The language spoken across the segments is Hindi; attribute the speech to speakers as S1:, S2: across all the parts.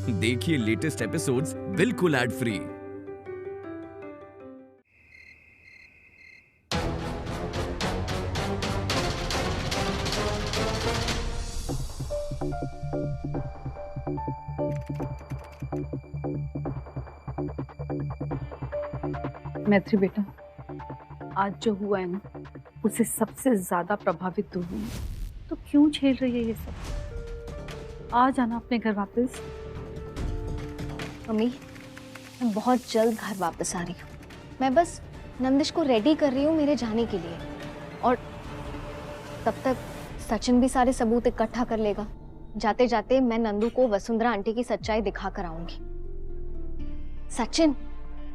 S1: देखिए लेटेस्ट एपिसोड्स बिल्कुल एड फ्री।
S2: मैत्री बेटा, आज जो हुआ है ना, उससे सबसे ज्यादा प्रभावित तू हुई है। तो क्यों झेल रही है ये सब? आ जाना अपने घर वापस।
S3: मम्मी, मैं बहुत जल्द घर वापस आ रही हूँ। मैं बस नंदिश को रेडी कर रही हूँ मेरे जाने के लिए, और तब तक सचिन भी सारे सबूत इकट्ठा कर लेगा। जाते जाते मैं नंदू को वसुंधरा आंटी की सच्चाई दिखा कर आऊंगी। सचिन,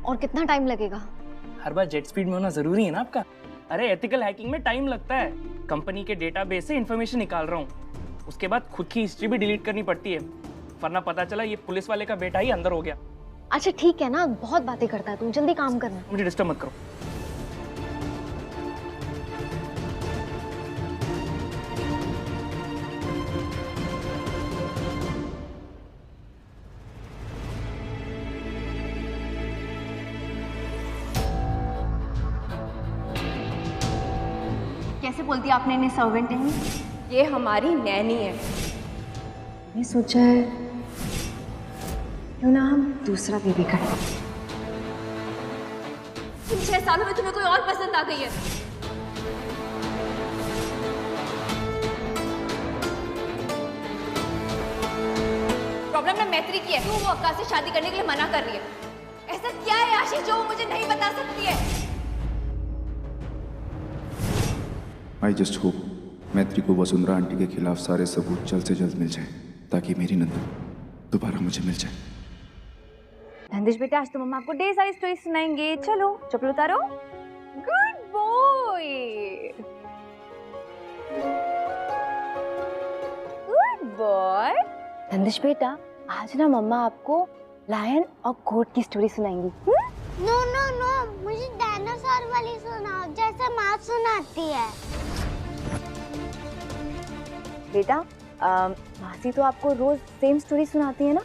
S3: और कितना टाइम लगेगा?
S4: हर बार जेट स्पीड में होना जरूरी है ना आपका? अरे एथिकल हैकिंग में टाइम लगता है। कंपनी के डेटाबेस से इंफॉर्मेशन निकाल रहा हूँ, उसके बाद खुद की हिस्ट्री भी डिलीट करनी पड़ती है, वरना पता चला ये पुलिस वाले का बेटा ही अंदर हो गया।
S3: अच्छा ठीक है ना, बहुत बातें करता है तू, जल्दी काम करना।
S4: मुझे डिस्टर्ब मत करो।
S3: कैसे बोलती आपने इन्हें सर्वेंट नहीं?
S5: ये हमारी नैनी है।
S3: मैं सोचा है क्यों ना हम दूसरा बेबी करें।
S5: इन 6 सालों में तुम्हें कोई और पसंद आ गई है? प्रॉब्लम ना मैत्री की है, क्यों वो आकाश से शादी करने के लिए मना कर रही है? ऐसा क्या है आशीष जो वो मुझे नहीं बता सकती है?
S6: आई जस्ट होप मैत्री को वसुंधरा आंटी के खिलाफ सारे सबूत जल्द से जल्द मिल जाए, ताकि मेरी नंदू दोबारा मुझे मिल जाए।
S3: नंदिश बेटा, आज तो मम्मा आपको ढेर सारी स्टोरी सुनाएंगे। चलो चप्पल उतारो।
S5: Good boy, good boy.
S3: Nandish बेटा, आज ना मम्मा आपको लायन और गोट की स्टोरी सुनाएंगी।
S7: नो नो नो, मुझे डायनासोर वाली सुनाओ, जैसे माँ सुनाती है।
S3: बेटा, मासी तो आपको रोज सेम स्टोरी सुनाती है ना,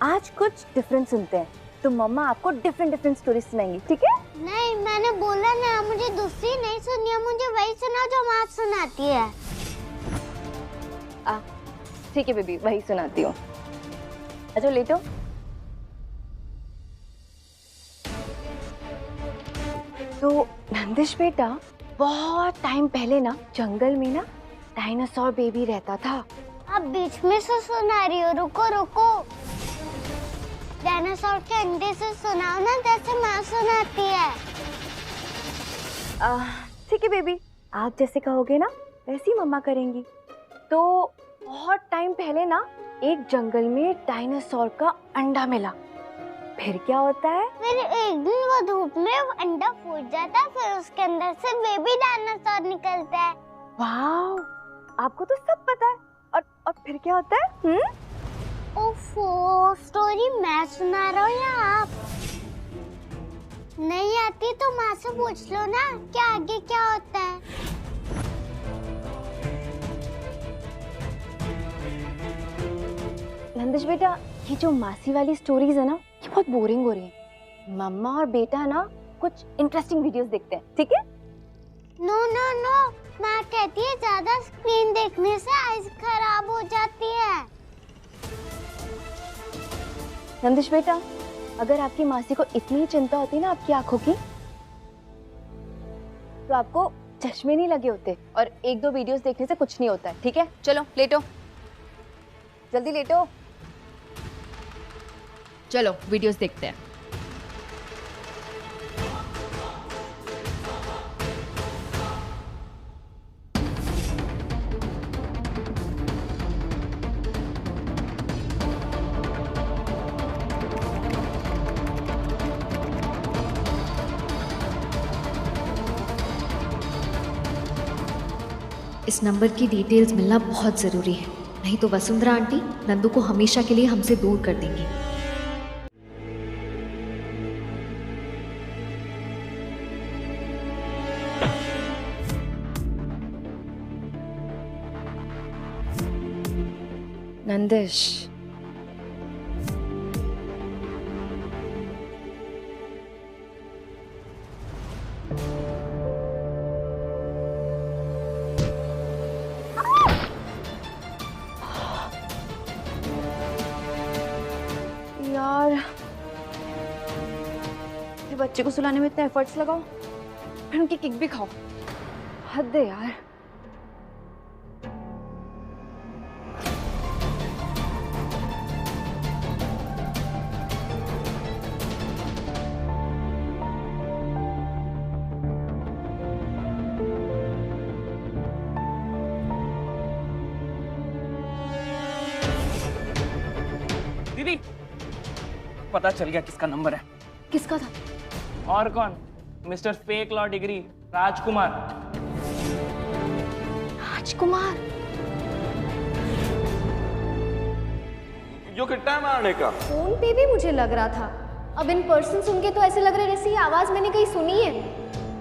S3: आज कुछ डिफरेंट सुनते हैं, तो मम्मा आपको डिफरेंट स्टोरी सुनाएंगी, ठीक है?
S7: नहीं, मैंने बोला ना, मुझे दूसरी नहीं सुनी है, मुझे वही सुनाओ जो माँ सुनाती है।
S3: ठीक है बेबी, वही सुनाती हूँ। अच्छा लेटो। तो नंदिश बेटा, बहुत टाइम पहले ना जंगल में ना डायनासोर बेबी रहता था।
S7: अब बीच में से सुना रही हो, रुको रुको। डायनासोर के अंडे से सुनाओ ना, जैसे माँ सुनाती है।
S3: ठीक है बेबी, आप जैसे कहोगे ना वैसे ही मम्मा करेंगी। तो बहुत टाइम पहले ना एक जंगल में डायनासोर का अंडा मिला। फिर क्या होता है?
S7: फिर एक दिन वो धूप में वो अंडा फूट जाता है, फिर उसके अंदर से बेबी डायनासोर निकलता है।
S3: वाव, आपको तो सब पता है। और फिर क्या होता है?
S7: ओफो, स्टोरी मैं सुना रहा हूँ या आप? नहीं आती तो माँ से पूछ लो ना, क्या आगे क्या होता है।
S3: नंदिश बेटा, ये जो मासी वाली स्टोरीज है ना, ये बहुत बोरिंग हो रही है। मम्मा और बेटा ना कुछ इंटरेस्टिंग वीडियोस देखते हैं, ठीक है?
S7: नो नो नो, माँ कहती है ज्यादा स्क्रीन देखने से आईज खराब हो जाती है।
S3: नंदिश बेटा, अगर आपकी मासी को इतनी चिंता होती ना आपकी आंखों की, तो आपको चश्मे नहीं लगे होते, और 1-2 वीडियोस देखने से कुछ नहीं होता है, ठीक है? चलो लेटो, जल्दी लेटो।
S5: चलो वीडियोस देखते हैं।
S8: इस नंबर की डिटेल्स मिलना बहुत ज़रूरी है, नहीं तो वसुंधरा आंटी नंदू को हमेशा के लिए हमसे दूर कर देंगी।
S3: नंदिश,
S5: फिर बच्चे को सुलाने में इतने एफर्ट्स लगाओ, फिर उनकी किक भी खाओ। हद है यार।
S4: दीदी, पता चल गया किसका नंबर है।
S5: किसका था?
S4: और कौन, मिस्टर फेक लॉ डिग्री, राजकुमार।
S3: राजकुमार?
S9: यो कितना टाइम आने का?
S3: फोन पे भी मुझे लग रहा था, अब इन पर्सन सुन के तो ऐसे लग रहा है जैसे ये आवाज मैंने कहीं सुनी है।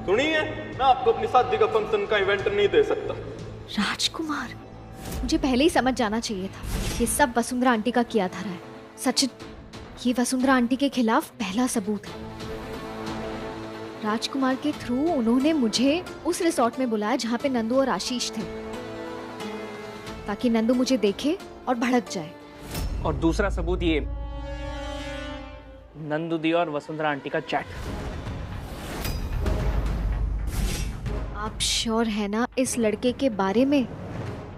S9: सुनी है? मैं आपको अपनी शादी का फंक्शन का इवेंट नहीं दे सकता।
S8: राजकुमार, मुझे पहले ही समझ जाना चाहिए था, ये सब वसुंधरा आंटी का किया धरा है। सचिन, ये वसुंधरा आंटी के खिलाफ पहला सबूत है। राजकुमार के थ्रू उन्होंने मुझे उस रिसोर्ट में बुलाया जहाँ पे नंदू और आशीष थे, ताकि नंदू मुझे देखे और भड़क जाए।
S4: और दूसरा सबूत ये, नंदू दी और वसुंधरा आंटी का चैट।
S8: आप श्योर है ना इस लड़के के बारे में?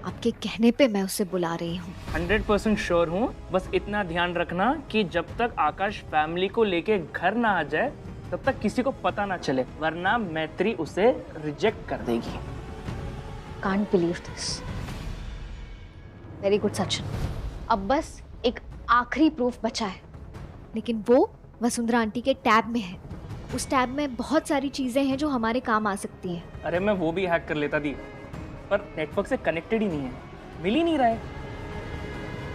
S8: आपके कहने पे मैं उसे बुला रही हूँ।
S4: 100% श्योर हूँ। बस इतना ध्यान रखना कि जब तक आकाश फैमिली को लेके घर ना आ जाए तब तक किसी को पता ना चले, वरना मैत्री उसे रिजेक्ट कर देगी।
S3: Can't believe this. Very good Sachin. अब बस एक आखिरी प्रूफ बचा है।
S8: लेकिन वो वसुंधरा आंटी के टैब में है। उस टैब में बहुत सारी चीजें हैं जो हमारे काम आ सकती हैं।
S4: अरे मैं वो भी हैक कर लेता दी, पर नेटवर्क से कनेक्टेड ही नहीं है, मिल ही नहीं रहा है।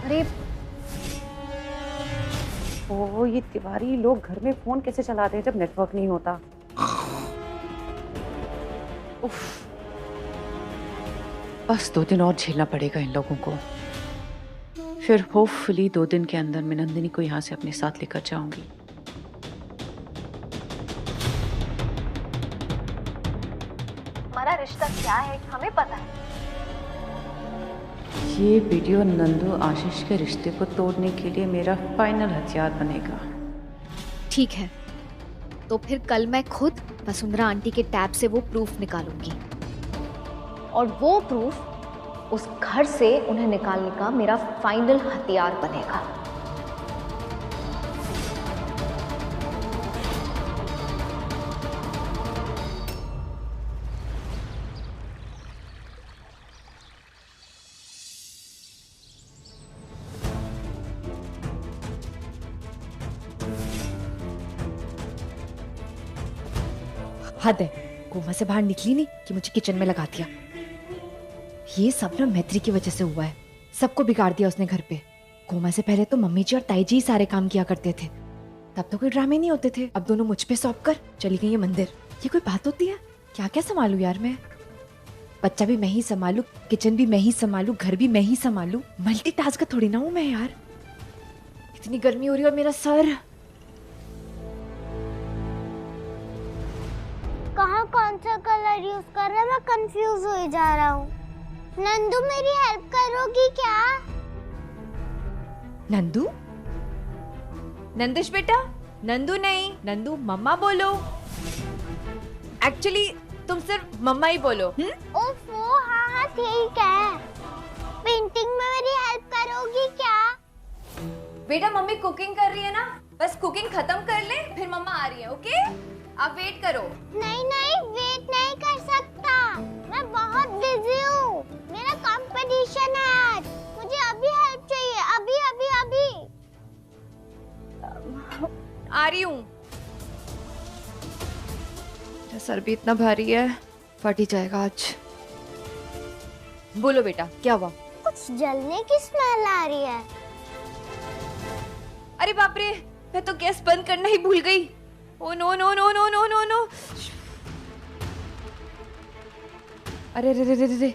S3: अरे
S2: ओ, ये तिवारी लोग घर में फोन कैसे चलाते हैं जब नेटवर्क नहीं होता? उफ, बस 2 दिन और झेलना पड़ेगा इन लोगों को, फिर होपफुली 2 दिन के अंदर मैं नंदिनी को यहाँ से अपने साथ लेकर जाऊंगी।
S3: हमारा रिश्ता क्या है हमें पता है।
S2: ये वीडियो नंदू आशीष के रिश्ते को तोड़ने के लिए मेरा फाइनल हथियार बनेगा।
S8: ठीक है, तो फिर कल मैं खुद वसुंधरा आंटी के टैब से वो प्रूफ निकालूंगी।
S3: और वो प्रूफ उस घर से उन्हें निकालने का मेरा फाइनल हथियार बनेगा।
S10: हद है, कोमा से बाहर निकली नहीं कि मुझे किचन में लगा दिया। ये सब ना मैत्री की वजह से हुआ है, सबको बिगाड़ दिया उसने घर पे। कोमा से पहले तो मम्मी जी और ताई जी सारे काम किया करते थे, तब तो कोई ड्रामे नहीं होते थे। अब दोनों मुझ पे सौंप कर चली गई है मंदिर। ये कोई बात होती है? क्या क्या संभालू यार मैं? बच्चा भी मैं ही संभालू, किचन भी मैं ही संभालू, घर भी मैं ही संभालू। मल्टीटास्कर थोड़ी ना हूं मैं यार। इतनी गर्मी हो रही है और मेरा सर।
S7: कहाँ कौन सा कलर यूज कर रहा है, मैं कंफ्यूज हो जा रहा हूँ। नंदू मेरी हेल्प करोगी क्या?
S10: नंदू? नंदिश बेटा, नंदू नहीं, नंदू मम्मा बोलो। एक्चुअली तुम सिर्फ मम्मा ही बोलो।
S7: ओफो, हाँ हाँ ठीक है। पेंटिंग में मेरी हेल्प करोगी क्या?
S5: बेटा मम्मी कुकिंग कर रही है ना, बस कुकिंग खत्म कर ले फिर मम्मा आ रही है। ओके, आप वेट करो।
S7: नहीं नहीं, वेट नहीं कर सकता, मैं बहुत बिजी हूँ। मेरा कंपटीशन है आज, मुझे अभी हेल्प चाहिए, अभी अभी अभी।
S5: आ रही हूँ।
S10: मेरा सर भी इतना भारी है, फट ही जाएगा आज। बोलो बेटा, क्या हुआ?
S7: कुछ जलने की स्मेल आ रही है।
S5: अरे बाप रे, मैं तो गैस बंद करना ही भूल गई। Oh no no no no no no no.
S10: अरे रे रे रे रे।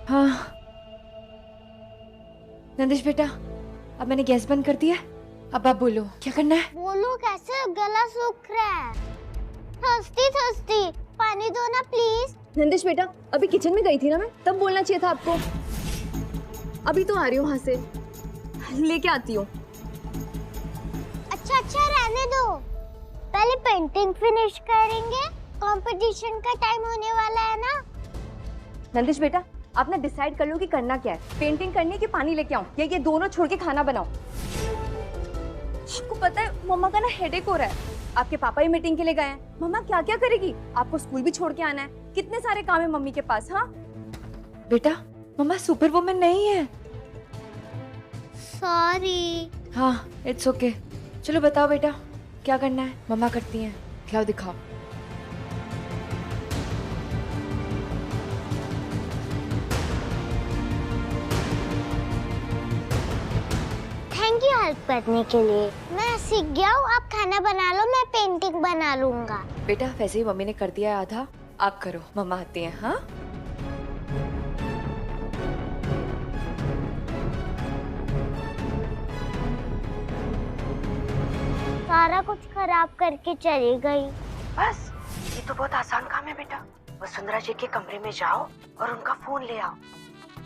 S10: हाँ नंदिश बेटा, अब मैंने गैस बंद कर दिया, अब आप बोलो क्या करना है?
S7: बोलो कैसे, गला सूख रहा है। थर्स्टी थर्स्टी, पानी दो ना प्लीज।
S3: नंदिश बेटा, अभी किचन में गई थी ना मैं, तब बोलना चाहिए था आपको। अभी तो आ रही हूँ वहां से, लेके आती हूँ।
S7: अच्छा रहने दो, पहले पेंटिंग फिनिश करेंगे, कंपटीशन का टाइम होने वाला है ना।
S3: नंदिश बेटा, आपने डिसाइड कर लो कि करना क्या है, पेंटिंग करनी है कि पानी लेके आऊं, या ये दोनों छोड़ के खाना बनाओ। आपको पता है मम्मा का ना हेडेक हो रहा है, आपके पापा ही मीटिंग के लिए गए हैं। मम्मा क्या क्या करेगी, आपको स्कूल भी छोड़ के आना है, कितने सारे काम है मम्मी के पास। हाँ
S10: बेटा, मम्मा सुपर वुमन नहीं है।
S7: सॉरी।
S10: हाँ, इट्स ओके। चलो बताओ बेटा, क्या करना है? मम्मा करती हैं, खिलाओ दिखाओ।
S7: थैंक यू हेल्प करने के लिए। मैं सीख गया हूँ, आप खाना बना लो, मैं पेंटिंग बना लूंगा।
S10: बेटा वैसे ही मम्मी ने कर दिया है आधा, आप करो, मम्मा आती हैं। हाँ
S7: सारा कुछ खराब करके चली गई।
S11: बस ये तो बहुत आसान काम है बेटा। वसुंधरा जी के कमरे में जाओ और उनका फोन ले आओ,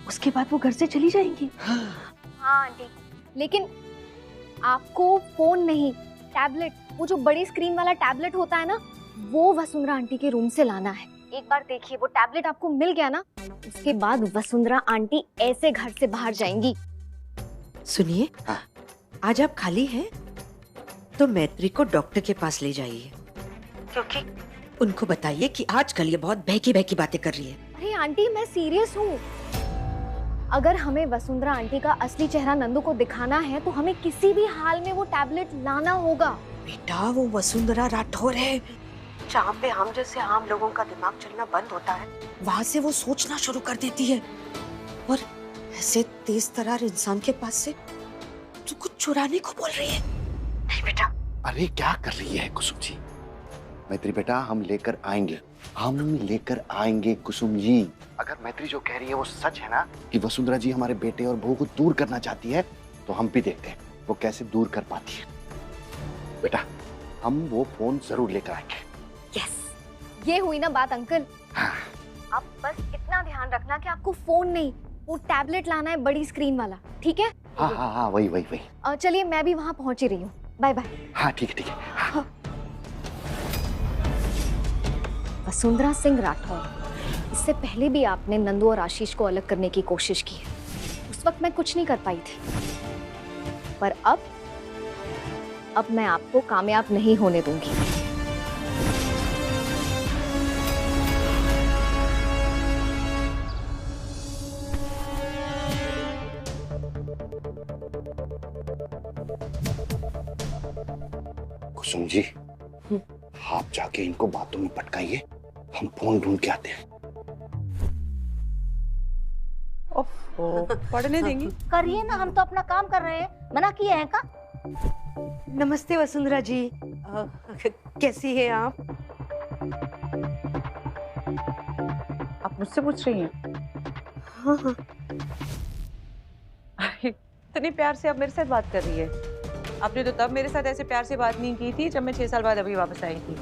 S11: उसके बाद वो घर से चली जाएंगी।
S3: हाँ आंटी, लेकिन आपको फोन नहीं, टैबलेट, वो जो बड़ी स्क्रीन वाला टैबलेट होता है ना, वो वसुंधरा आंटी के रूम से लाना है। एक बार देखिए वो टैबलेट आपको मिल गया ना, उसके बाद वसुंधरा आंटी ऐसे घर से बाहर जाएंगी।
S11: सुनिए, आज आप खाली हैं तो मैत्री को डॉक्टर के पास ले जाइए, क्योंकि उनको बताइए कि आजकल ये बहुत बहकी बहकी बातें कर रही है।
S3: अरे आंटी मैं सीरियस हूँ, अगर हमें वसुंधरा आंटी का असली चेहरा नंदू को दिखाना है तो हमें किसी भी हाल में वो टैबलेट लाना होगा।
S11: बेटा वो वसुंधरा राठौर है, जहाँ पे हम जैसे आम लोगों का दिमाग चलना बंद होता है, वहाँ से वो सोचना शुरू कर देती है। और ऐसे तेज तरार इंसान के पास से तो कुछ चुराने को बोल रही है। नहीं बेटा।
S12: अरे क्या कर रही है कुसुम जी? मैत्री बेटा, हम लेकर आएंगे कुसुम जी। अगर मैत्री जो कह रही है वो सच है ना, कि वसुंधरा जी हमारे बेटे और बहू को दूर करना चाहती है, तो हम भी देखते हैं वो कैसे दूर कर पाती है। बेटा हम वो फोन जरूर लेकर आएंगे।
S3: यस, ये हुई ना बात अंकल।
S12: हाँ।
S3: आप बस इतना ध्यान रखना कि आपको फोन नहीं, वो टैबलेट लाना है बड़ी स्क्रीन वाला, ठीक है?
S12: हाँ वही।
S3: चलिए मैं भी वहाँ पहुँच ही रही हूँ, बाय बाय।
S12: हाँ ठीक है। हाँ।
S3: वसुंधरा सिंह राठौर, इससे पहले भी आपने नंदू और आशीष को अलग करने की कोशिश की है। उस वक्त मैं कुछ नहीं कर पाई थी, पर अब मैं आपको कामयाब नहीं होने दूंगी।
S12: कुसुम जी, आप जाके इनको बातों में पटकाइए, हम फोन ढूंढ के आते हैं।
S11: पढ़ने देंगी?
S13: करिए ना, हम तो अपना काम कर रहे हैं, मना किए हैं का?
S11: नमस्ते वसुंधरा जी, कैसी है आप?
S2: आप मुझसे पूछ रही हैं?
S11: हाँ।
S2: इतने प्यार से आप मेरे साथ बात कर रही है। आपने तो तब मेरे साथ ऐसे प्यार से बात नहीं की थी जब मैं 6 साल बाद अभी वापस आई थी।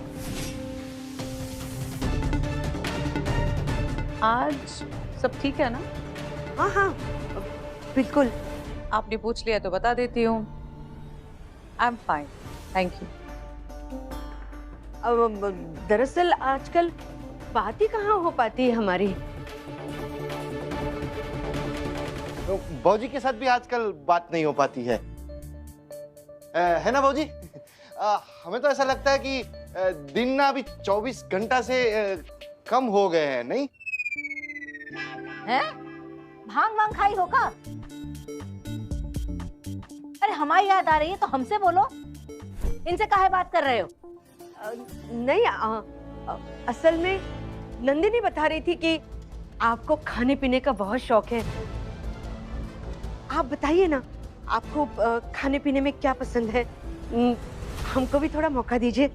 S2: आज सब ठीक है ना?
S11: हाँ बिल्कुल।
S2: आपने पूछ लिया तो बता देती हूँ, I am fine, thank you.
S11: दरअसल आजकल बात ही कहाँ हो पाती है हमारी।
S12: बाबूजी के साथ भी आजकल बात नहीं हो पाती है ना बाबूजी? हमें तो ऐसा लगता है कि दिन ना अभी 24 घंटा से कम हो गए हैं, नहीं?
S13: हैं? भांग वांग खाई हो का? अरे हमारी याद आ रही है तो हमसे बोलो, इनसे काहे बात कर रहे हो?
S11: नहीं, असल में नंदिनी बता रही थी कि आपको खाने पीने का बहुत शौक है। आप बताइए ना, आपको खाने पीने में क्या पसंद है? हमको भी थोड़ा मौका दीजिए।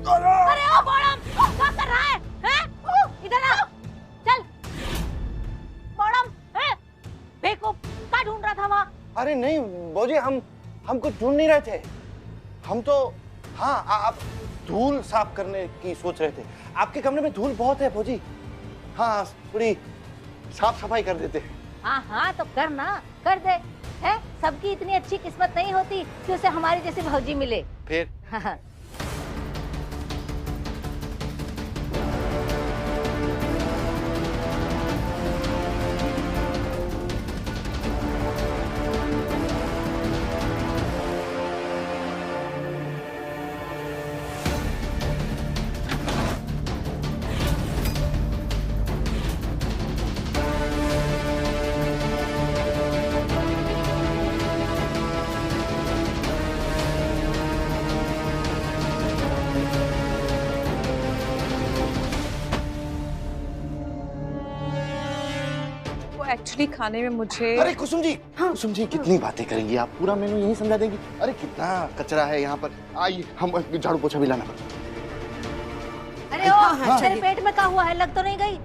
S13: अरे ओ बॉडम, क्या कर रहा है? हैं? इधर आ, चल। बॉडम, हैं? बेवकूफ, क्या ढूंढ रहा था वहाँ?
S12: अरे नहीं बाबूजी, हम कुछ ढूंढ नहीं रहे थे। हम तो आप धूल साफ करने की सोच रहे थे। आपके कमरे में धूल बहुत है बाबूजी। हाँ, थोड़ी साफ सफाई कर देते हैं।
S13: हाँ हाँ तो कर ना, कर दे। है सबकी इतनी अच्छी किस्मत नहीं होती कि उसे हमारी जैसी भौजी मिले।
S12: फिर
S13: हाँ।
S14: एक्चुअली खाने में मुझे
S12: अरे कुसुम जी, हाँ। कुसुम जी कितनी बातें करेंगी आप, पूरा मेनू यही समझा देंगी। अरे कितना कचरा है यहाँ पर, आइए हम झाड़ू पोछा भी लाना पड़ेगा।
S13: अरे ओ तेरे पेट में क्या हुआ है, लग तो नहीं गई?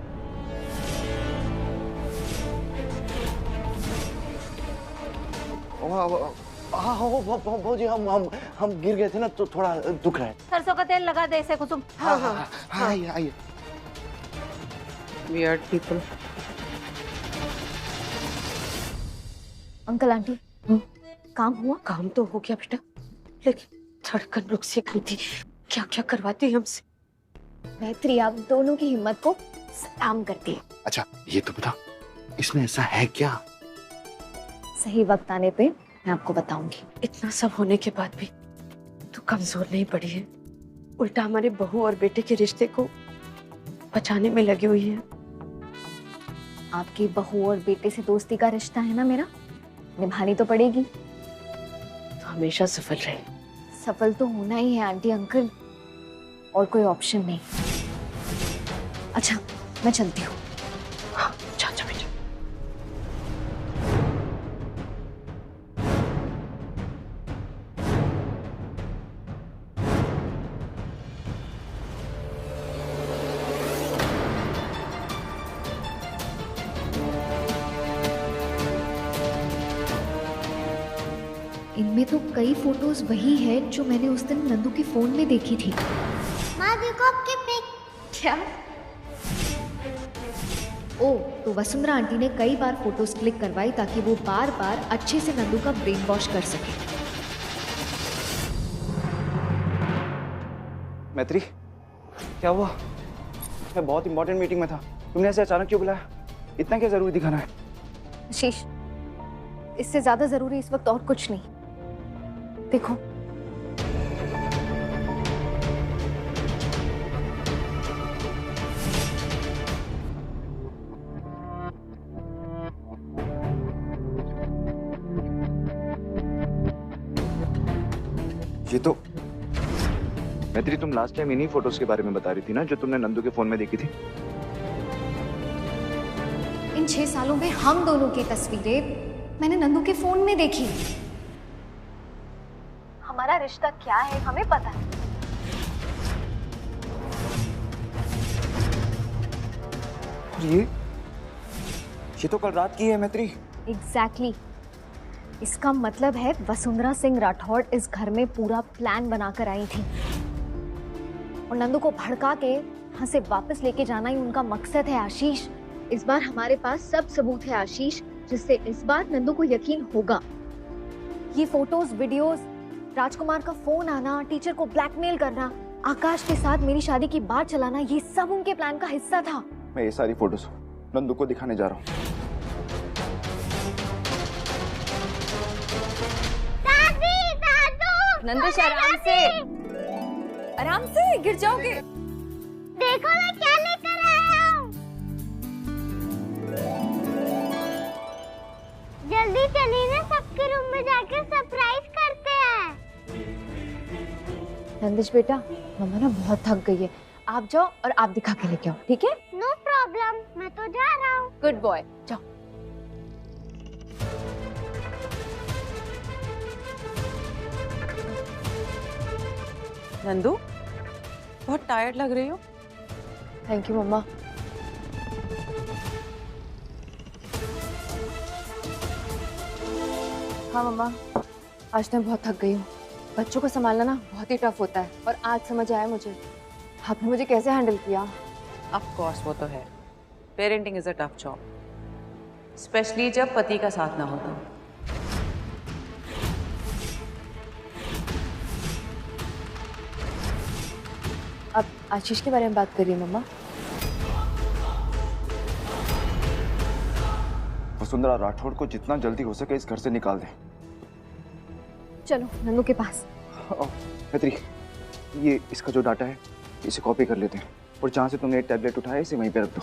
S12: भौजी हम गिर गए थे ना तो थोड़ा दुख रहा है।
S13: सरसों का तेल लगा दे इसे कुसुम।
S12: हाँ हाँ हाँ आइए आइए।
S14: Weird people.
S3: अंकल आंटी काम हुआ?
S11: काम तो हो गया बेटा, लेकिन धड़कन रुक सी गई थी। क्या क्या करवाती है हमसे।
S3: मैत्री आप दोनों की हिम्मत को सलाम करती है।
S12: अच्छा ये तो बता, इसमें ऐसा है क्या?
S3: सही वक्त आने पे मैं आपको बताऊंगी।
S11: इतना सब होने के बाद भी तू कमजोर नहीं पड़ी है, उल्टा हमारे बहू और बेटे के रिश्ते को बचाने में लगी हुई है।
S3: आपकी बहू और बेटे से दोस्ती का रिश्ता है ना मेरा, निभानी तो पड़ेगी।
S11: तो हमेशा सफल रहे।
S3: सफल तो होना ही है आंटी अंकल, और कोई ऑप्शन नहीं। अच्छा मैं चलती हूँ।
S11: हाँ जा जा बेटा।
S8: इनमें तो कई फोटोज वही है जो मैंने उस दिन नंदू के फोन में देखी थी।
S7: माँ देखो आपकी पिक।
S8: क्या? ओ तो वसुंधरा आंटी ने कई बार फोटोज क्लिक करवाई ताकि वो बार बार अच्छे से नंदू का ब्रेन वॉश कर सके।
S6: मैत्री क्या हुआ? मैं बहुत इंपॉर्टेंट मीटिंग में था, तुमने ऐसे अचानक क्यों बुलाया? इतना क्या जरूरी दिखाना है?
S3: आशीष इससे ज्यादा जरूरी इस वक्त और कुछ नहीं। देखो
S6: ये तो मैत्री, तुम लास्ट टाइम इन्हीं फोटोज के बारे में बता रही थी ना जो तुमने नंदू के फोन में देखी थी।
S8: इन 6 सालों में हम दोनों की तस्वीरें मैंने नंदू के फोन में देखी।
S3: हमारा रिश्ता क्या है हमें पता है।
S6: ये तो कल रात की है मैत्री।
S3: एग्जैक्टली इसका मतलब है वसुंधरा सिंह राठौड़ इस घर में पूरा प्लान बनाकर आई थी और नंदू को भड़का के यहाँ से वापस लेके जाना ही उनका मकसद है। आशीष
S8: इस बार हमारे पास सब सबूत है आशीष, जिससे इस बार नंदू को यकीन होगा।
S3: ये फोटोज, वीडियोस, राजकुमार का फोन आना, टीचर को ब्लैकमेल करना, आकाश के साथ मेरी शादी की बात चलाना, ये सब उनके प्लान का हिस्सा था।
S6: मैं ये सारी फोटोज नंदू को दिखाने जा रहा हूँ।
S5: नंदिश आराम से गिर जाओगे।
S7: देखो मैं क्या लेकर आया हूँ। जल्दी चलिए ना, सबके रूम में जाकर सरप्राइज करते हैं।
S3: नंदिश बेटा मम्मा ना बहुत थक गई है, आप जाओ और आप दिखा के लेके आओ, ठीक है?
S7: नो प्रॉब्लम, मैं तो जा रहा हूँ।
S3: गुड बॉय, जाओ।
S14: नंदू बहुत टायर्ड लग रही हो।
S3: थैंक यू मम्मा। हाँ मम्मा, आज मैं बहुत थक गई हूँ। बच्चों को संभालना ना बहुत ही टफ होता है और आज समझ आया मुझे आपने मुझे कैसे हैंडल किया।
S14: ऑफ कोर्स वो तो है, parenting is a tough job, specially जब पति का साथ ना होता।
S10: आप आशीष के बारे में बात करिए मम्मा।
S6: वसुंधरा राठौड़ को जितना जल्दी हो सके इस घर से निकाल दे।
S3: चलो नन्नू के पास।
S6: मैत्री, ये इसका जो डाटा है इसे कॉपी कर लेते हैं और जहाँ से तुमने एक टैबलेट उठाया इसे वहीं पे रख दो।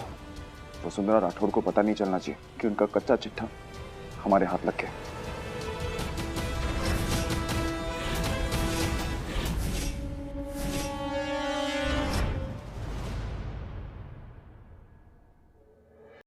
S6: वसुंधरा राठौड़ को पता नहीं चलना चाहिए कि उनका कच्चा चिट्ठा हमारे हाथ लग गया।